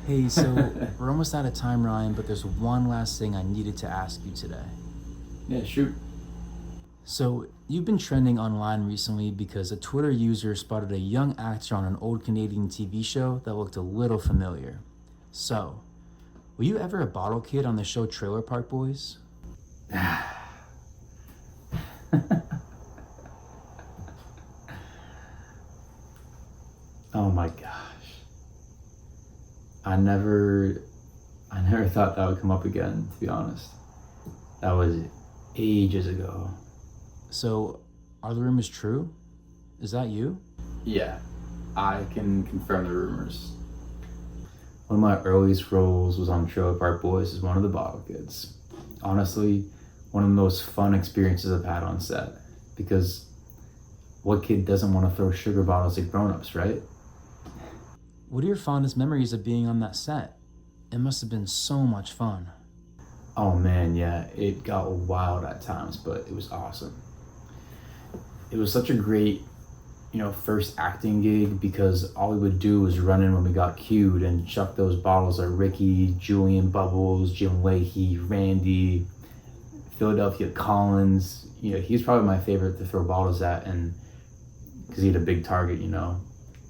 Hey, so we're almost out of time, Ryan, but there's one last thing I needed to ask you today. Yeah, shoot. So, you've been trending online recently because a Twitter user spotted a young actor on an old Canadian TV show that looked a little familiar. So, were you ever a bottle kid on the show Trailer Park Boys? Oh my gosh. I never I never thought that would come up again, to be honest. That was ages ago. So, are the rumors true? Is that you? Yeah, I can confirm the rumors. One of my earliest roles was on Trailer Park Boys as one of the bottle kids. Honestly, one of the most fun experiences I've had on set because what kid doesn't want to throw sugar bottles at grown-ups, right? What are your fondest memories of being on that set? It must have been so much fun. Oh man, yeah, it got wild at times, but it was awesome. It was such a great, first acting gig because all we would do was run in when we got cued and chuck those bottles at Ricky, Julian Bubbles, Jim Leahy, Randy, Philadelphia Collins. He's probably my favorite to throw bottles at, and because he had a big target,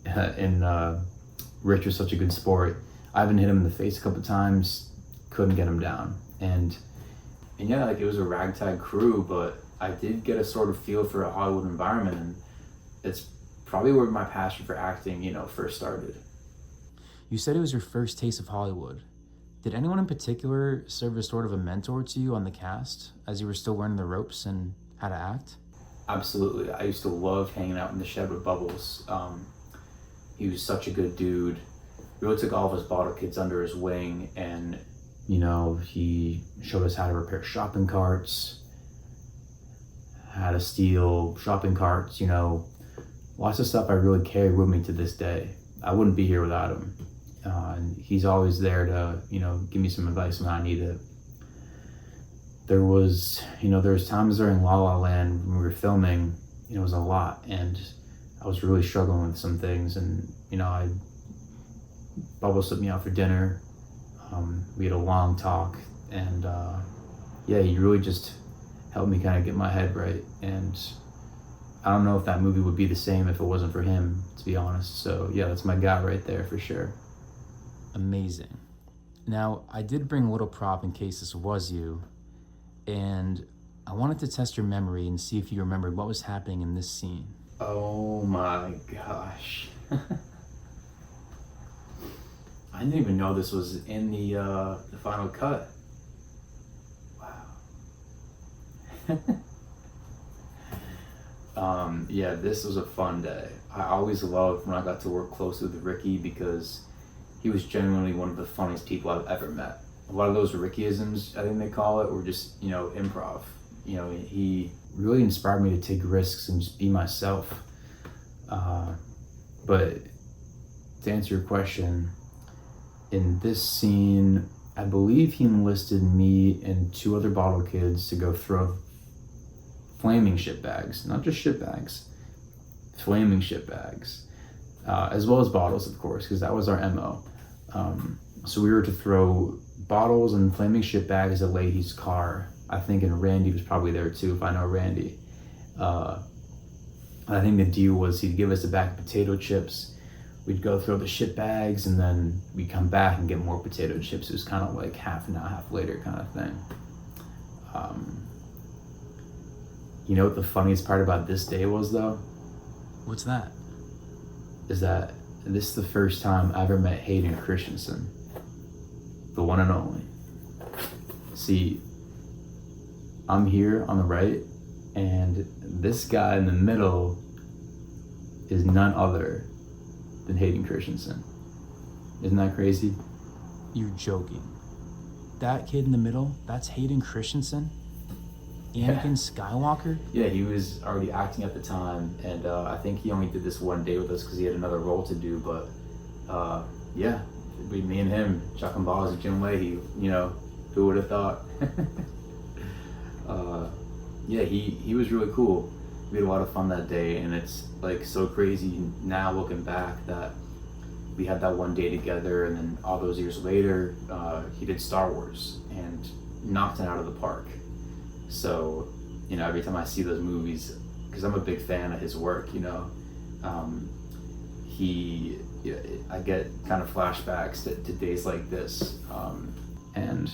and Rich was such a good sport. I haven't hit him in the face a couple times, couldn't get him down, and yeah, like it was a ragtag crew, but I did get a sort of feel for a Hollywood environment, and it's probably where my passion for acting, first started. You said it was your first taste of Hollywood. Did anyone in particular serve as sort of a mentor to you on the cast as you were still learning the ropes and how to act? Absolutely, I used to love hanging out in the shed with Bubbles. He was such a good dude. He really took all of his bottle kids under his wing, and he showed us how to repair shopping carts, how to steal shopping carts, lots of stuff I really carry with me to this day. I wouldn't be here without him. And he's always there to, give me some advice when I need it. There was times during La La Land when we were filming, it was a lot, and I was really struggling with some things, and, Bubbles took me out for dinner. We had a long talk, and he really just helped me kind of get my head right. And I don't know if that movie would be the same if it wasn't for him, to be honest. So yeah, that's my guy right there for sure. Amazing. Now, I did bring a little prop in case this was you, and I wanted to test your memory and see if you remembered what was happening in this scene. Oh my gosh. I didn't even know this was in the final cut. Wow. Yeah, this was a fun day. I always loved when I got to work closely with Ricky because he was genuinely one of the funniest people I've ever met. A lot of those Rickyisms, I think they call it, were just, improv. He really inspired me to take risks and just be myself. But to answer your question, in this scene, I believe he enlisted me and two other bottle kids to go throw flaming shit bags, not just shit bags, flaming shit bags, as well as bottles, of course, because that was our MO. So we were to throw bottles and flaming shit bags at Leahy's car. I think, and Randy was probably there too, if I know Randy. I think the deal was he'd give us a bag of potato chips. We'd go throw the shit bags, and then we'd come back and get more potato chips. It was kind of like half an hour, half later kind of thing. You know what the funniest part about this day was, though? What's that? Is that this is the first time I ever met Hayden Christensen. The one and only. See, I'm here on the right, and this guy in the middle is none other than Hayden Christensen. Isn't that crazy? You're joking. That kid in the middle, that's Hayden Christensen? Anakin Skywalker? Yeah, he was already acting at the time, and I think he only did this one day with us because he had another role to do, but yeah, it'd be me and him, chucking balls at Jim Leahy, who would have thought? Yeah, he was really cool. We had a lot of fun that day, and it's like so crazy now looking back that we had that one day together, and then all those years later, he did Star Wars and knocked it out of the park. So, you know, every time I see those movies, because I'm a big fan of his work, you know, I get kind of flashbacks to days like this, and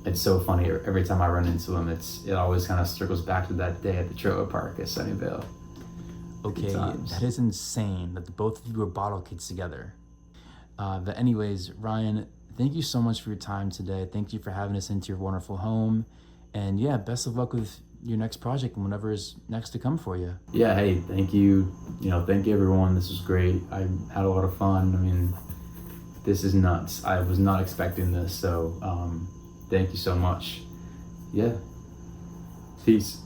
it's so funny. Every time I run into him, it always kind of circles back to that day at the trailer park at Sunnyvale. Okay, that is insane that the both of you were bottle kids together. But anyways, Ryan, thank you so much for your time today. Thank you for having us into your wonderful home. And yeah, best of luck with your next project and whatever is next to come for you. Yeah, hey, thank you. You know, thank you everyone. This was great. I had a lot of fun. I mean, this is nuts. I was not expecting this. So thank you so much. Yeah. Peace.